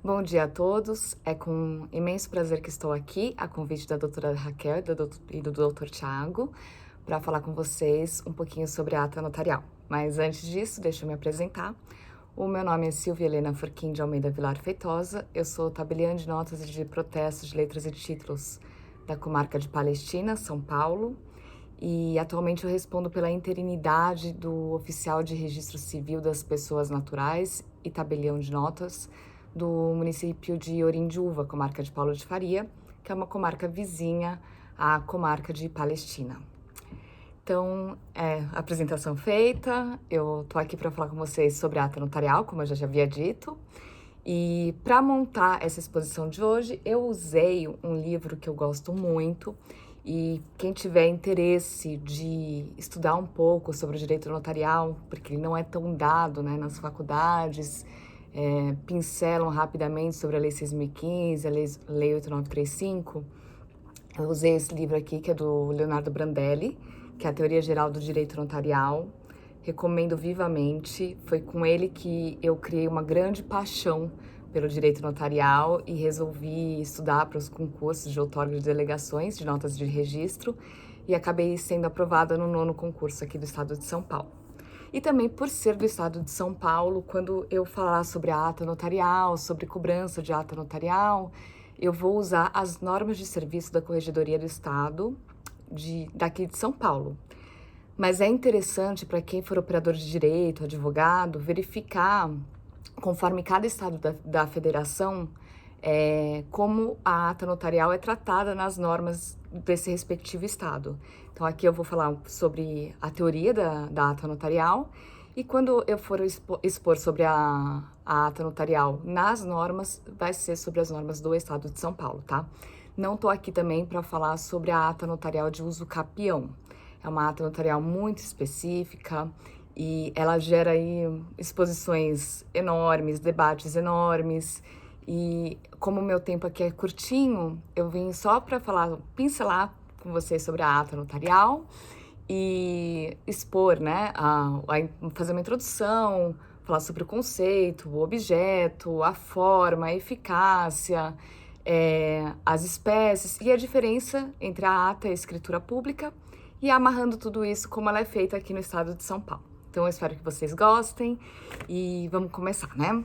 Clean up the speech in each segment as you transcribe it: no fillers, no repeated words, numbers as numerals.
Bom dia a todos. É com imenso prazer que estou aqui, a convite da doutora Raquel e do doutor Tiago, para falar com vocês um pouquinho sobre a ata notarial. Mas antes disso, deixa eu me apresentar. O meu nome é Silvia Helena Furquim de Almeida Vilar Feitosa. Eu sou tabeliã de notas e de protestos de letras e títulos da comarca de Palestina, São Paulo. E atualmente eu respondo pela interinidade do oficial de registro civil das pessoas naturais e tabelião de notas do município de Orindiúva, comarca de Paulo de Faria, que é uma comarca vizinha à comarca de Palestina. Então, apresentação feita, eu tô aqui para falar com vocês sobre a ata notarial, como eu já havia dito. E para montar essa exposição de hoje, eu usei um livro que eu gosto muito. E quem tiver interesse de estudar um pouco sobre o direito notarial, porque ele não é tão dado, né, nas faculdades, pincelam rapidamente sobre a Lei 6.015, a Lei 8.935, eu usei esse livro aqui, que é do Leonardo Brandelli, que é a Teoria Geral do Direito Notarial. Recomendo vivamente. Foi com ele que eu criei uma grande paixão pelo direito notarial e resolvi estudar para os concursos de outorga de delegações de notas de registro e acabei sendo aprovada no 9º concurso aqui do estado de São Paulo. E também por ser do estado de São Paulo, quando eu falar sobre a ata notarial, sobre cobrança de ata notarial, eu vou usar as normas de serviço da Corregedoria do Estado daqui de São Paulo. Mas é interessante para quem for operador de direito, advogado, verificar, conforme cada estado da federação, como a ata notarial é tratada nas normas desse respectivo estado. Então aqui eu vou falar sobre a teoria da ata notarial e quando eu for expor sobre a ata notarial nas normas, vai ser sobre as normas do estado de São Paulo, tá? Não estou aqui também para falar sobre a ata notarial de uso capião. É uma ata notarial muito específica e ela gera aí exposições enormes, debates enormes. E como o meu tempo aqui é curtinho, eu vim só para pincelar com vocês sobre a ata notarial e expor, né, fazer uma introdução, falar sobre o conceito, o objeto, a forma, a eficácia, as espécies e a diferença entre a ata e a escritura pública e amarrando tudo isso como ela é feita aqui no estado de São Paulo. Então eu espero que vocês gostem e vamos começar, né?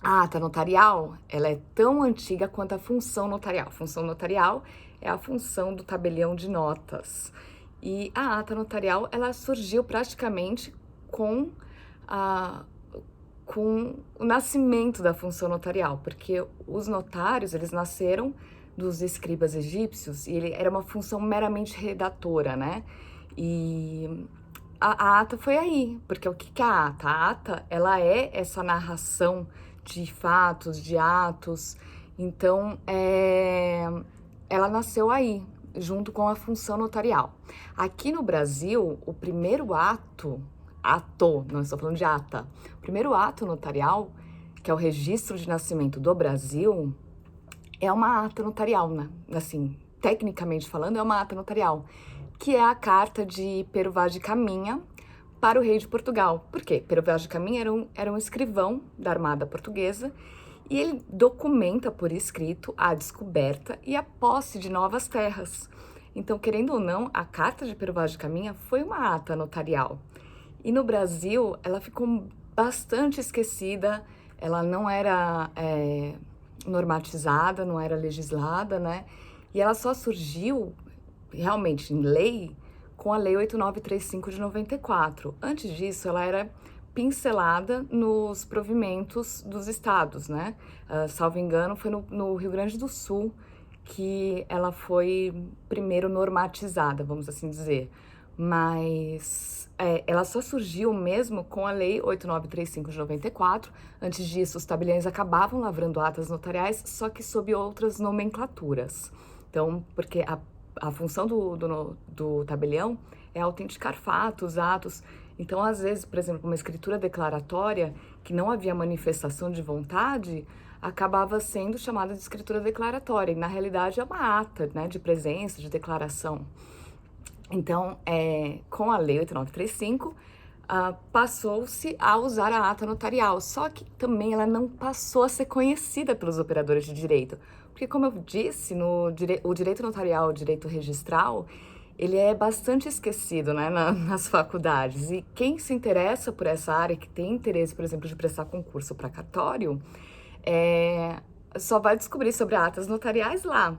A ata notarial, ela é tão antiga quanto a função notarial. A função notarial é a função do tabelião de notas. E a ata notarial, ela surgiu praticamente com o nascimento da função notarial, porque os notários, eles nasceram dos escribas egípcios e ele era uma função meramente redatora, né? E a ata foi aí, porque o que é a ata? A ata, ela é essa narração de fatos, de atos, então ela nasceu aí, junto com a função notarial. Aqui no Brasil, o primeiro não estou falando de ata, o primeiro ato notarial, que é o registro de nascimento do Brasil, é uma ata notarial, né? Assim, tecnicamente falando, é uma ata notarial, que é a carta de Pero Vaz de Caminha para o rei de Portugal. Por quê? Pero Vaz de Caminha era um escrivão da Armada Portuguesa e ele documenta por escrito a descoberta e a posse de novas terras. Então, querendo ou não, a carta de Pero Vaz de Caminha foi uma ata notarial. E no Brasil, ela ficou bastante esquecida, ela não era normatizada, não era legislada, né? E ela só surgiu realmente em lei com a Lei 8.935 de 94. Antes disso, ela era pincelada nos provimentos dos estados, né? Salvo engano, foi no Rio Grande do Sul que ela foi primeiro normatizada, vamos assim dizer. Mas ela só surgiu mesmo com a Lei 8.935 de 94. Antes disso, os tabeliões acabavam lavrando atas notariais, só que sob outras nomenclaturas. Então, porque a função do tabelião é autenticar fatos, atos. Então, às vezes, por exemplo, uma escritura declaratória, que não havia manifestação de vontade, acabava sendo chamada de escritura declaratória. E, na realidade, é uma ata, né, de presença, de declaração. Então, com a Lei 8.935, passou-se a usar a ata notarial, só que também ela não passou a ser conhecida pelos operadores de direito, porque como eu disse, o direito notarial, o direito registral, ele é bastante esquecido, né, nas faculdades, e quem se interessa por essa área, que tem interesse, por exemplo, de prestar concurso para cartório, só vai descobrir sobre atas notariais lá,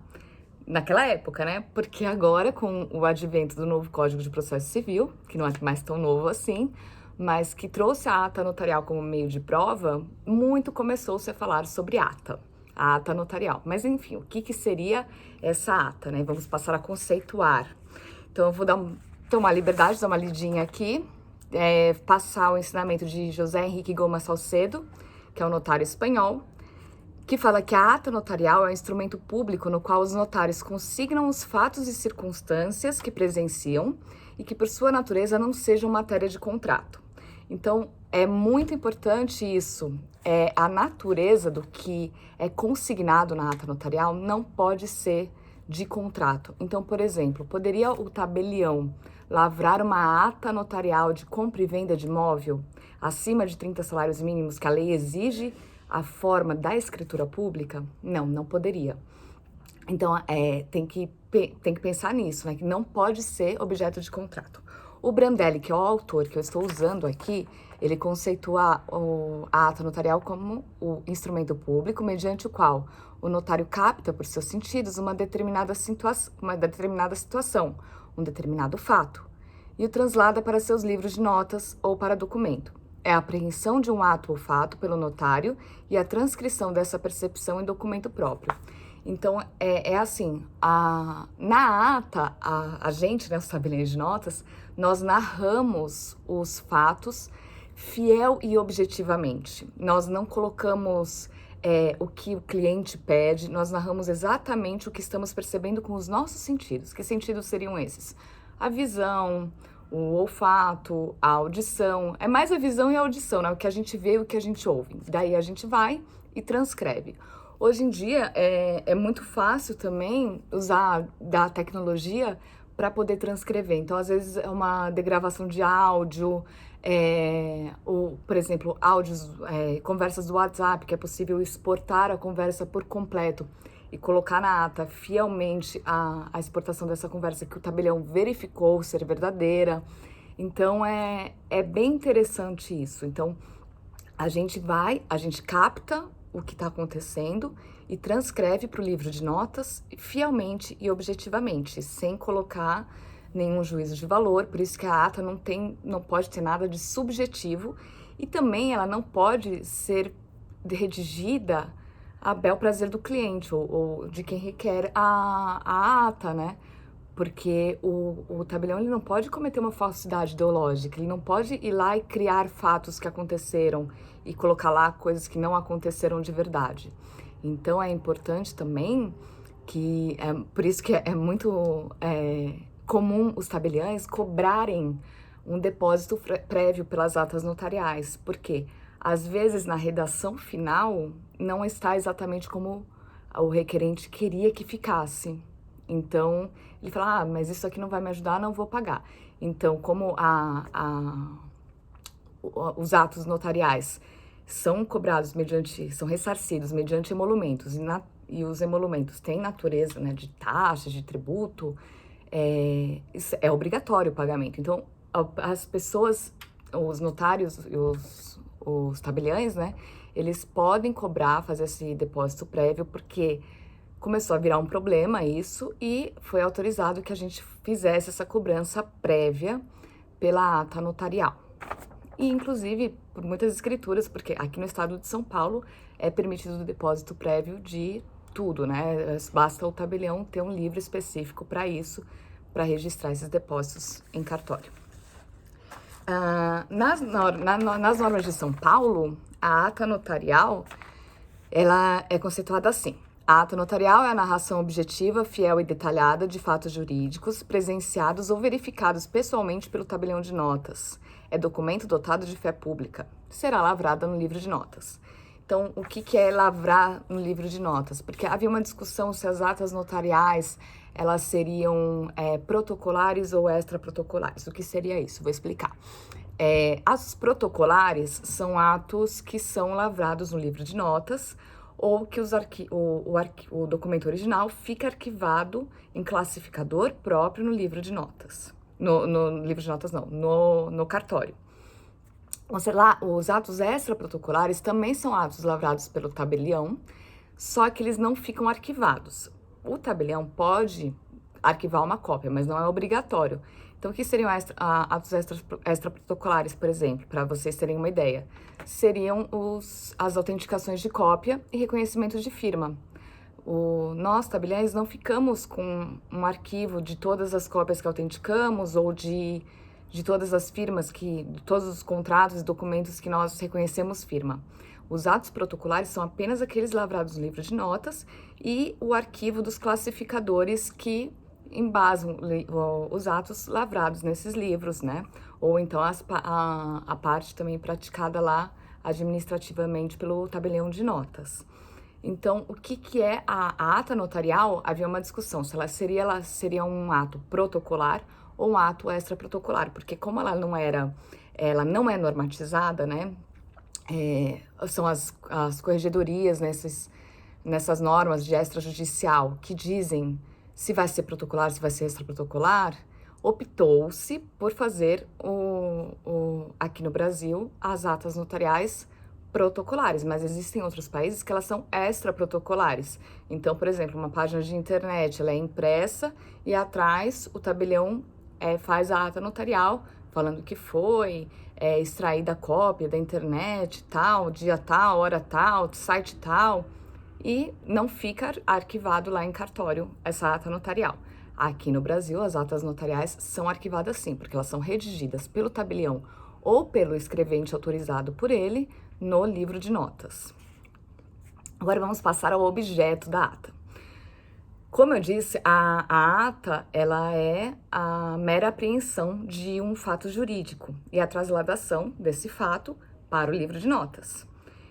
naquela época, né? Porque agora, com o advento do novo Código de Processo Civil, que não é mais tão novo assim, mas que trouxe a ata notarial como meio de prova, muito começou-se a falar sobre ata, a ata notarial. Mas, enfim, o que seria essa ata, né? Vamos passar a conceituar. Então, eu vou tomar liberdade, dar uma lidinha aqui, passar o ensinamento de José Henrique Goma Salcedo, que é um notário espanhol, que fala que a ata notarial é um instrumento público no qual os notários consignam os fatos e circunstâncias que presenciam e que, por sua natureza, não sejam matéria de contrato. Então, é muito importante isso. A natureza do que é consignado na ata notarial não pode ser de contrato. Então, por exemplo, poderia o tabelião lavrar uma ata notarial de compra e venda de imóvel acima de 30 salários mínimos que a lei exige a forma da escritura pública? Não, não poderia. Então, tem que pensar nisso, né? Que não pode ser objeto de contrato. O Brandelli, que é o autor que eu estou usando aqui, ele conceitua a ata notarial como o instrumento público mediante o qual o notário capta por seus sentidos uma determinada situação, um determinado fato, e o translada para seus livros de notas ou para documento. É a apreensão de um ato ou fato pelo notário e a transcrição dessa percepção em documento próprio. Então, assim, na ata, a gente, né, os tabeliões de notas, nós narramos os fatos fiel e objetivamente. Nós não colocamos o que o cliente pede, nós narramos exatamente o que estamos percebendo com os nossos sentidos. Que sentidos seriam esses? A visão, o olfato, a audição. É mais a visão e a audição, né? O que a gente vê e o que a gente ouve. Daí a gente vai e transcreve. Hoje em dia é muito fácil também usar da tecnologia para poder transcrever. Então, às vezes, é uma degravação de áudio, por exemplo, áudios, conversas do WhatsApp, que é possível exportar a conversa por completo e colocar na ata fielmente a exportação dessa conversa que o tabelião verificou ser verdadeira. Então, é bem interessante isso. Então, a gente capta o que está acontecendo e transcreve para o livro de notas fielmente e objetivamente, sem colocar nenhum juízo de valor. Por isso que a ata não pode ter nada de subjetivo e também ela não pode ser redigida a bel prazer do cliente ou de quem requer a ata, né? Porque o tabelião ele não pode cometer uma falsidade ideológica, ele não pode ir lá e criar fatos que aconteceram e colocar lá coisas que não aconteceram de verdade. Então, é importante também que, por isso que é muito comum os tabeliães cobrarem um depósito prévio pelas atas notariais, porque às vezes na redação final não está exatamente como o requerente queria que ficasse. Então, ele fala, mas isso aqui não vai me ajudar, não vou pagar. Então, como os atos notariais são cobrados são ressarcidos mediante emolumentos, e os emolumentos têm natureza, né, de taxa, de tributo, é obrigatório o pagamento. Então, as pessoas, os notários e os tabeliães, né, eles podem cobrar, fazer esse depósito prévio, porque começou a virar um problema isso, e foi autorizado que a gente fizesse essa cobrança prévia pela ata notarial. E, inclusive, por muitas escrituras, porque aqui no estado de São Paulo é permitido o depósito prévio de tudo, né? Basta o tabelião ter um livro específico para isso, para registrar esses depósitos em cartório. Nas normas de São Paulo, a ata notarial, ela é conceituada assim. A ata notarial é a narração objetiva, fiel e detalhada de fatos jurídicos presenciados ou verificados pessoalmente pelo tabelião de notas. É documento dotado de fé pública. Será lavrada no livro de notas. Então, o que é lavrar no livro de notas? Porque havia uma discussão se as atas notariais elas seriam protocolares ou extraprotocolares. O que seria isso? Vou explicar. Atos protocolares são atos que são lavrados no livro de notas ou que o documento original fica arquivado em classificador próprio no livro de notas. No livro de notas não, no cartório. Os atos extraprotocolares também são atos lavrados pelo tabelião, só que eles não ficam arquivados. O tabelião pode arquivar uma cópia, mas não é obrigatório. Então, o que seriam atos extraprotocolares, por exemplo, para vocês terem uma ideia? Seriam as autenticações de cópia e reconhecimento de firma. Nós, tabeliães, não ficamos com um arquivo de todas as cópias que autenticamos ou de todas as firmas, de todos os contratos e documentos que nós reconhecemos firma. Os atos protocolares são apenas aqueles lavrados no livro de notas e o arquivo dos classificadores que embasam os atos lavrados nesses livros, né? Ou então a parte também praticada lá administrativamente pelo tabelião de notas. Então, o que é a ata notarial? Havia uma discussão se ela seria um ato protocolar ou um ato extraprotocolar, porque como ela não é normatizada, né? São as corregedorias nessas normas de extrajudicial que dizem se vai ser protocolar, se vai ser extraprotocolar, optou-se por fazer aqui no Brasil as atas notariais protocolares, mas existem outros países que elas são extraprotocolares. Então, por exemplo, uma página de internet, ela é impressa e atrás o tabelião faz a ata notarial falando que foi extraída a cópia da internet, tal, dia tal, hora tal, site tal, e não fica arquivado lá em cartório essa ata notarial. Aqui no Brasil, as atas notariais são arquivadas sim, porque elas são redigidas pelo tabelião ou pelo escrevente autorizado por ele no livro de notas. Agora vamos passar ao objeto da ata. Como eu disse, a ata, ela é a mera apreensão de um fato jurídico e a transladação desse fato para o livro de notas.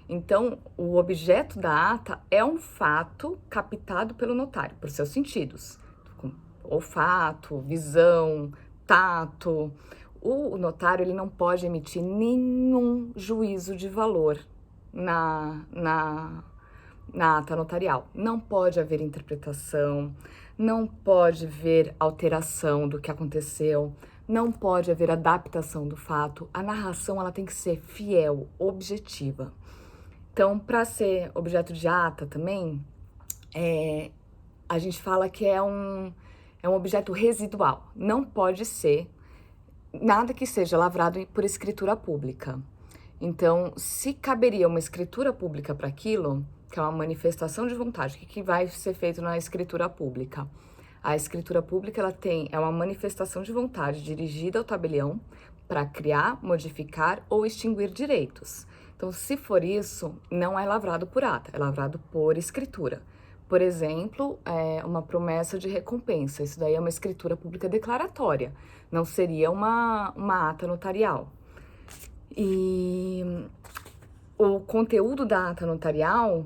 Então, o objeto da ata é um fato captado pelo notário, por seus sentidos. Olfato, visão, tato. O notário, ele não pode emitir nenhum juízo de valor na ata notarial. Não pode haver interpretação, não pode haver alteração do que aconteceu, não pode haver adaptação do fato. A narração, ela tem que ser fiel, objetiva. Então, para ser objeto de ata também, a gente fala que é um objeto residual. Não pode ser nada que seja lavrado por escritura pública. Então, se caberia uma escritura pública para aquilo, que é uma manifestação de vontade, o que vai ser feito na escritura pública? A escritura pública, é uma manifestação de vontade dirigida ao tabelião para criar, modificar ou extinguir direitos. Então, se for isso, não é lavrado por ata, é lavrado por escritura. Por exemplo, uma promessa de recompensa, isso daí é uma escritura pública declaratória, não seria uma ata notarial. E o conteúdo da ata notarial,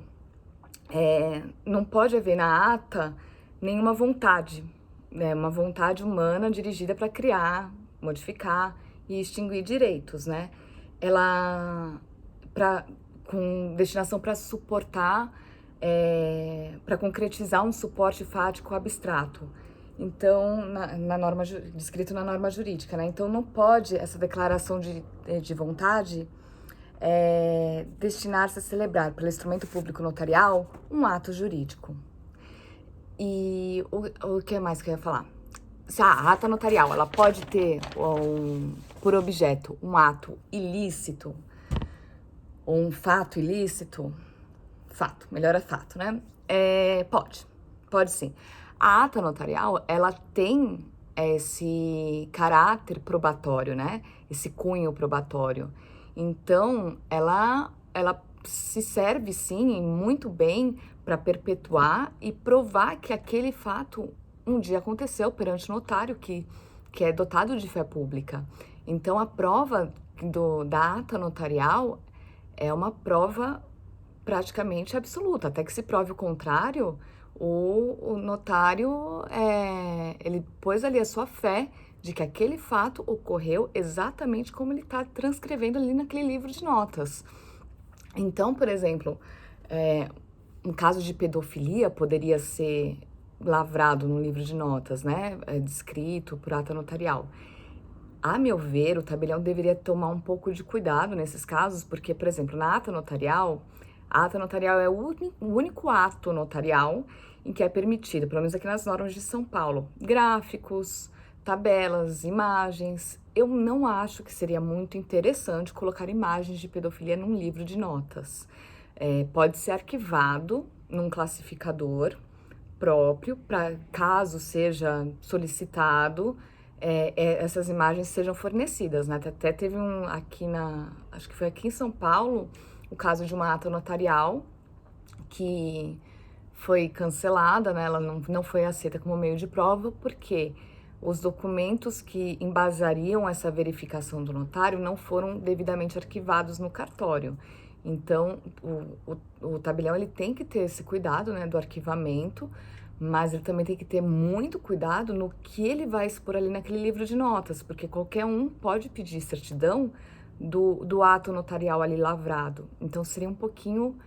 não pode haver na ata nenhuma vontade, né? Uma vontade humana dirigida para criar, modificar e extinguir direitos, né? Com destinação para suportar, para concretizar um suporte fático abstrato. Então, descrito na norma jurídica, né? Então, não pode essa declaração de vontade destinar-se a celebrar pelo instrumento público notarial um ato jurídico. E o que mais que eu ia falar? Se a ata notarial, ela pode ter por objeto um ato ilícito, ou um fato ilícito, melhor é fato, né? Pode sim. A ata notarial, ela tem esse caráter probatório, né? Esse cunho probatório. Então, ela se serve, sim, muito bem para perpetuar e provar que aquele fato um dia aconteceu perante o notário que é dotado de fé pública. Então, a prova da ata notarial é uma prova praticamente absoluta. Até que se prove o contrário, o notário, ele pôs ali a sua fé de que aquele fato ocorreu exatamente como ele está transcrevendo ali naquele livro de notas. Então, por exemplo, um caso de pedofilia poderia ser lavrado no livro de notas, né? Descrito por ata notarial. A meu ver, o tabelião deveria tomar um pouco de cuidado nesses casos, porque, por exemplo, na ata notarial, a ata notarial é o único ato notarial em que é permitido, pelo menos aqui nas normas de São Paulo, gráficos, tabelas, imagens. Eu não acho que seria muito interessante colocar imagens de pedofilia num livro de notas. Pode ser arquivado num classificador próprio, para caso seja solicitado, essas imagens sejam fornecidas, né? Até teve acho que foi aqui em São Paulo, o caso de uma ata notarial que foi cancelada, né? Ela não foi aceita como meio de prova, porque os documentos que embasariam essa verificação do notário não foram devidamente arquivados no cartório. Então, o tabelião ele tem que ter esse cuidado, né, do arquivamento, mas ele também tem que ter muito cuidado no que ele vai expor ali naquele livro de notas, porque qualquer um pode pedir certidão do ato notarial ali lavrado. Então, seria um pouquinho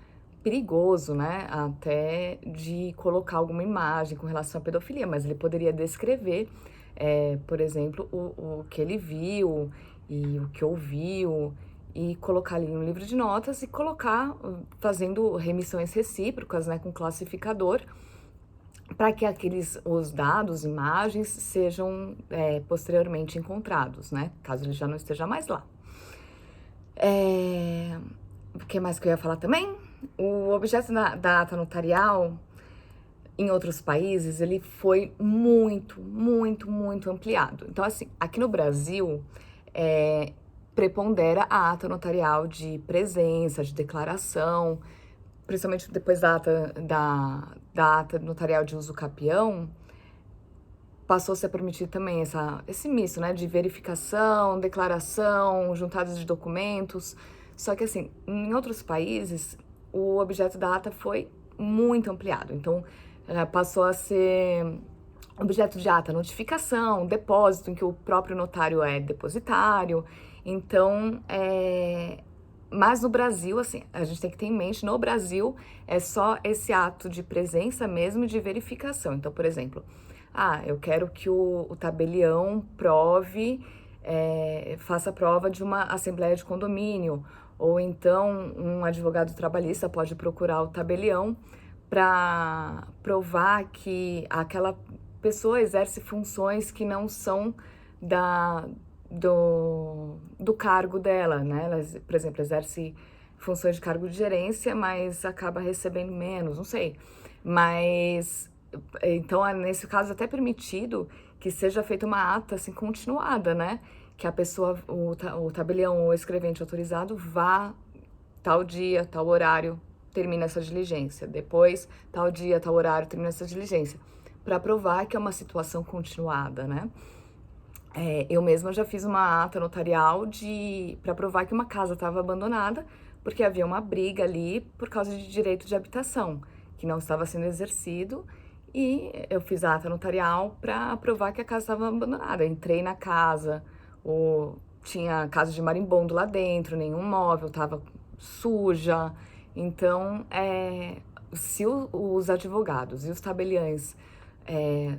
perigoso, né, até de colocar alguma imagem com relação à pedofilia, mas ele poderia descrever, por exemplo, o que ele viu e o que ouviu, e colocar ali no livro de notas e colocar, fazendo remissões recíprocas, né, com classificador, para que os dados, imagens, sejam posteriormente encontrados, né, caso ele já não esteja mais lá. O que mais que eu ia falar também? O objeto da ata notarial, em outros países, ele foi muito, muito, muito ampliado. Então, assim, aqui no Brasil, prepondera a ata notarial de presença, de declaração, principalmente depois da ata notarial de uso capião, passou-se a permitir também esse misto, né, de verificação, declaração, juntadas de documentos. Só que, assim, em outros países, o objeto da ata foi muito ampliado. Então, passou a ser objeto de ata, notificação, depósito, em que o próprio notário é depositário. Então, mas no Brasil, assim, a gente tem que ter em mente, no Brasil, é só esse ato de presença mesmo de verificação. Então, por exemplo, eu quero que o tabelião prove, faça prova de uma assembleia de condomínio, ou então um advogado trabalhista pode procurar o tabelião para provar que aquela pessoa exerce funções que não são do cargo dela, né? Ela, por exemplo, exerce funções de cargo de gerência, mas acaba recebendo menos, não sei. Mas, então, nesse caso, até permitido que seja feita uma ata, assim, continuada, né? Que a pessoa, o tabelião ou o escrevente autorizado vá tal dia, tal horário, termina essa diligência. Depois, tal dia, tal horário, termina essa diligência. Para provar que é uma situação continuada, né? Eu mesma já fiz uma ata notarial para provar que uma casa estava abandonada, porque havia uma briga ali por causa de direito de habitação, que não estava sendo exercido, e eu fiz a ata notarial para provar que a casa estava abandonada. Eu entrei na casa, tinha casa de marimbondo lá dentro, nenhum móvel, estava suja. Então, se os advogados e os tabeliães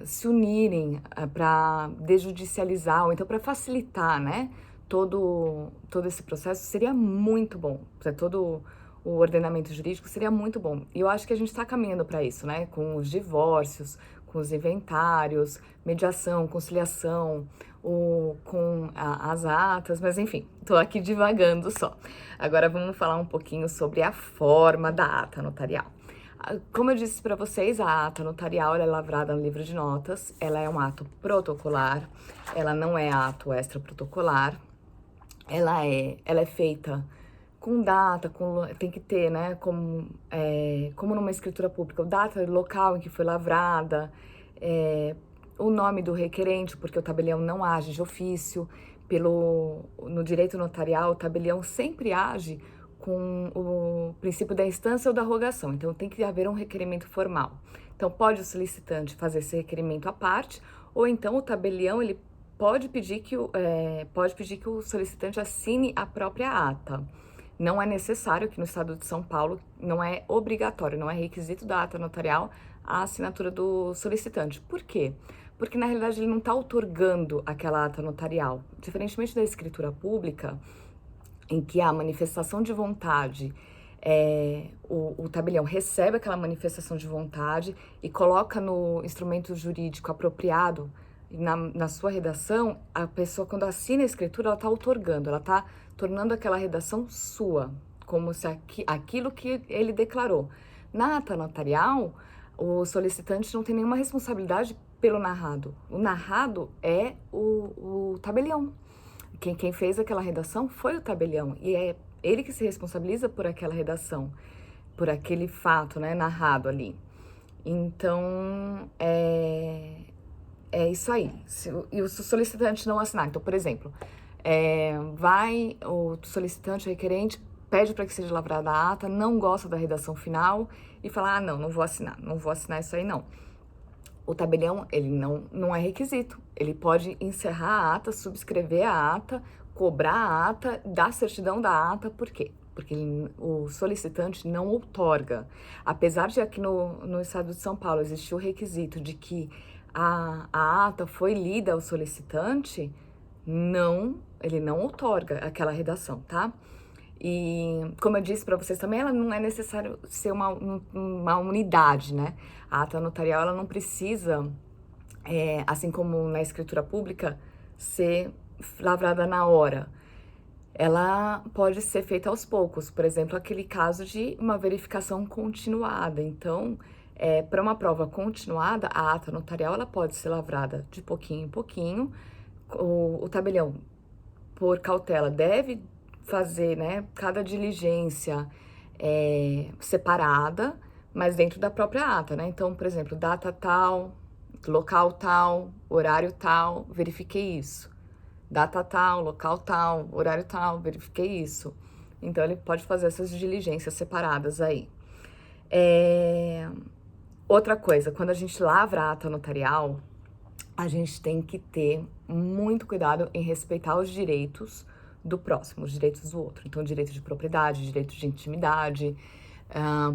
se unirem para desjudicializar, ou então para facilitar, né, todo esse processo, seria muito bom. Todo o ordenamento jurídico seria muito bom. E eu acho que a gente está caminhando para isso, né, com os divórcios, com os inventários, mediação, conciliação, com as atas, mas enfim, estou aqui divagando só. Agora vamos falar um pouquinho sobre a forma da ata notarial. Como eu disse para vocês, a ata notarial é lavrada no livro de notas, ela é um ato protocolar, ela não é ato extraprotocolar, ela é feita com data, tem que ter, né, como numa escritura pública, o data, local em que foi lavrada, o nome do requerente, porque o tabelião não age de ofício. No direito notarial, o tabelião sempre age com o princípio da instância ou da rogação. Então, tem que haver um requerimento formal. Então, pode o solicitante fazer esse requerimento à parte, ou então o tabelião, ele pode pedir que o solicitante assine a própria ata. Não é necessário que no estado de São Paulo, não é obrigatório, não é requisito da ata notarial a assinatura do solicitante. Por quê? Porque na realidade ele não está outorgando aquela ata notarial. Diferentemente da escritura pública, em que a manifestação de vontade, o tabelião recebe aquela manifestação de vontade e coloca no instrumento jurídico apropriado na sua redação, a pessoa, quando assina a escritura, ela está outorgando, ela está tornando aquela redação sua, como se aquilo que ele declarou. Na ata notarial, o solicitante não tem nenhuma responsabilidade pelo narrado. O narrado é o tabelião. Quem fez aquela redação foi o tabelião, e é ele que se responsabiliza por aquela redação, por aquele fato, né, narrado ali. Então, é isso aí. Se o solicitante não assinar, então, por exemplo, vai o solicitante, o requerente, pede para que seja lavrada a ata, não gosta da redação final e fala, não vou assinar isso aí não. O tabelião, ele não é requisito. Ele pode encerrar a ata, subscrever a ata, cobrar a ata, dar certidão da ata. Por quê? Porque o solicitante não outorga. Apesar de aqui no estado de São Paulo existir o requisito de que a ata foi lida ao solicitante, ele não outorga aquela redação, tá? E, como eu disse para vocês também, ela não é necessário ser uma unidade, né? A ata notarial, ela não precisa, assim como na escritura pública, ser lavrada na hora. Ela pode ser feita aos poucos. Por exemplo, aquele caso de uma verificação continuada. Então, para uma prova continuada, a ata notarial, ela pode ser lavrada de pouquinho em pouquinho. O tabelião, por cautela, deve fazer, né, cada diligência separada, mas dentro da própria ata, né? Então, por exemplo, data tal, local tal, horário tal, verifiquei isso. Data tal, local tal, horário tal, verifiquei isso. Então, ele pode fazer essas diligências separadas aí. Outra coisa, quando a gente lavra a ata notarial, a gente tem que ter muito cuidado em respeitar os direitos do próximo, os direitos do outro. Então, direito de propriedade, direito de intimidade.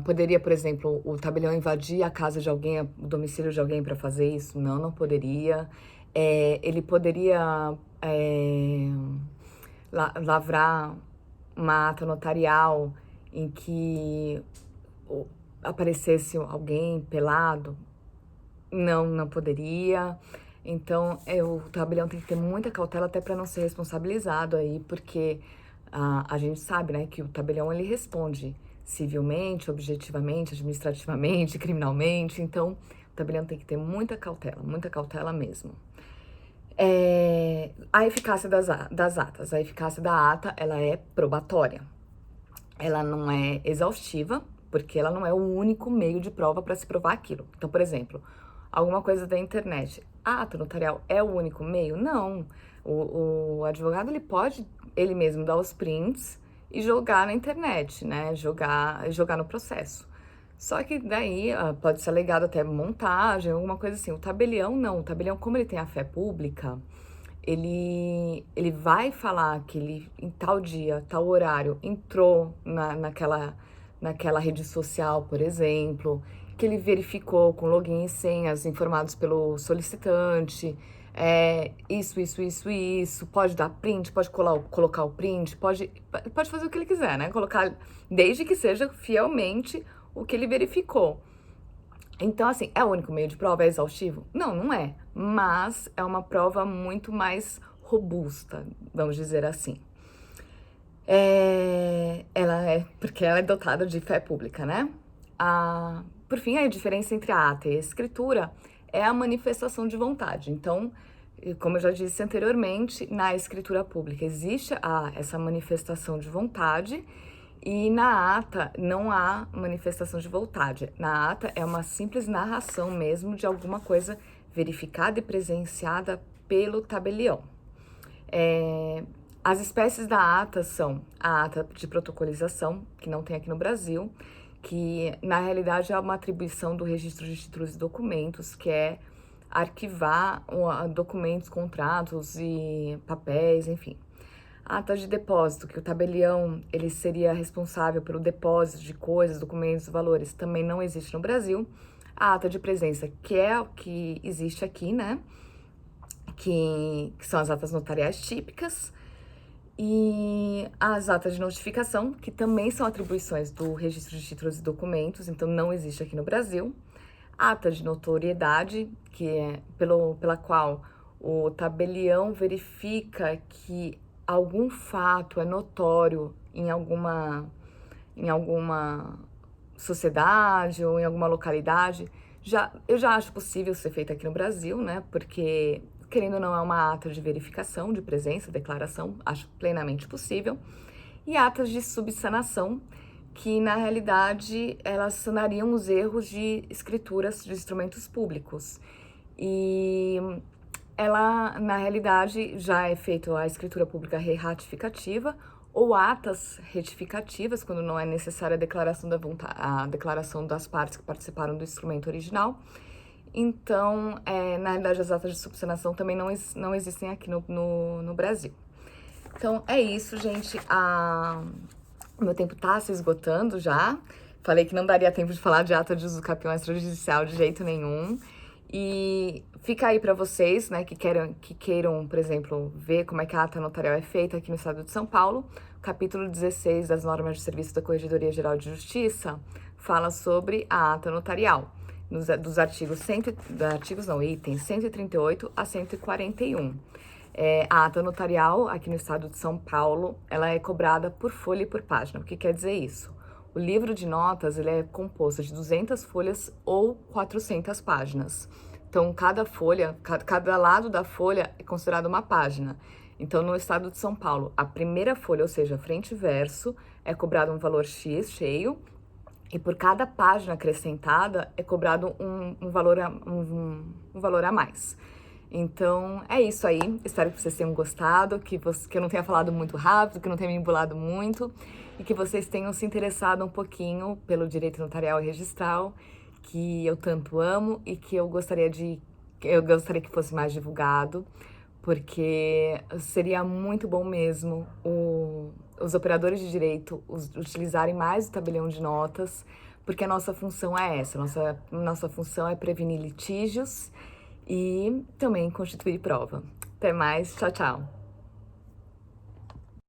Poderia, por exemplo, o tabelião invadir a casa de alguém, o domicílio de alguém para fazer isso? Não poderia. Ele poderia lavrar uma ata notarial em que aparecesse alguém pelado? Não poderia. Então, o tabelião tem que ter muita cautela até para não ser responsabilizado aí, porque a gente sabe, né, que o tabelião, ele responde civilmente, objetivamente, administrativamente, criminalmente. Então, o tabelião tem que ter muita cautela mesmo. A eficácia das atas. A eficácia da ata, ela é probatória. Ela não é exaustiva, porque ela não é o único meio de prova para se provar aquilo. Então, por exemplo, alguma coisa da internet. A ata notarial é o único meio? Não. O advogado, ele pode, ele mesmo, dar os prints e jogar na internet, né? Jogar no processo. Só que daí pode ser alegado até montagem, alguma coisa assim. O tabelião, não. O tabelião, como ele tem a fé pública, ele vai falar que ele, em tal dia, tal horário, entrou naquela rede social, por exemplo, que ele verificou com login e senhas informados pelo solicitante, isso, pode dar print, pode colocar o print, pode fazer o que ele quiser, né? Colocar, desde que seja fielmente o que ele verificou. Então, assim, é o único meio de prova? É exaustivo? Não é. Mas é uma prova muito mais robusta, vamos dizer assim. Porque ela é dotada de fé pública, né? Por fim, a diferença entre a ata e a escritura é a manifestação de vontade. Então, como eu já disse anteriormente, na escritura pública existe essa manifestação de vontade, e na ata não há manifestação de vontade. Na ata é uma simples narração mesmo de alguma coisa verificada e presenciada pelo tabelião. As espécies da ata são a ata de protocolização, que não tem aqui no Brasil, que na realidade é uma atribuição do registro de títulos e documentos, que é arquivar documentos, contratos e papéis, enfim. Ata de depósito, que o tabelião ele seria responsável pelo depósito de coisas, documentos, valores, também não existe no Brasil. A ata de presença, que é o que existe aqui, né? Que são as atas notariais típicas. E as atas de notificação, que também são atribuições do Registro de Títulos e Documentos, então não existe aqui no Brasil. Ata de notoriedade, que é pela qual o tabelião verifica que algum fato é notório em alguma sociedade ou em alguma localidade. Eu já acho possível ser feita aqui no Brasil, né? Porque, querendo ou não, é uma ata de verificação de presença, declaração, acho plenamente possível. E atas de subsanação, que na realidade elas sanariam os erros de escrituras de instrumentos públicos. E ela, na realidade, já é feita a escritura pública reratificativa ou atas retificativas, quando não é necessária a declaração das partes que participaram do instrumento original. Então, na realidade, as atas de subsanação também não existem aqui no Brasil. Então, é isso, gente. O meu tempo tá se esgotando já. Falei que não daria tempo de falar de ata de uso capião extrajudicial de jeito nenhum. E fica aí para vocês, né, que queiram, por exemplo, ver como é que a ata notarial é feita aqui no estado de São Paulo. O capítulo 16 das normas de serviço da Corregedoria Geral de Justiça fala sobre a ata notarial, dos itens 138 a 141. A ata notarial aqui no estado de São Paulo, ela é cobrada por folha e por página. O que quer dizer isso? O livro de notas, ele é composto de 200 folhas ou 400 páginas. Então, cada lado da folha é considerado uma página. Então, no estado de São Paulo, a primeira folha, ou seja, frente e verso, é cobrado um valor X cheio, e por cada página acrescentada é cobrado um valor a mais. Então, é isso aí. Espero que vocês tenham gostado, que eu não tenha falado muito rápido, que eu não tenha me embolado muito e que vocês tenham se interessado um pouquinho pelo direito notarial e registral, que eu tanto amo e que eu gostaria que fosse mais divulgado, porque seria muito bom mesmo os operadores de direito utilizarem mais o tabelião de notas, porque a nossa função é essa. Nossa função é prevenir litígios e também constituir prova. Até mais, tchau, tchau!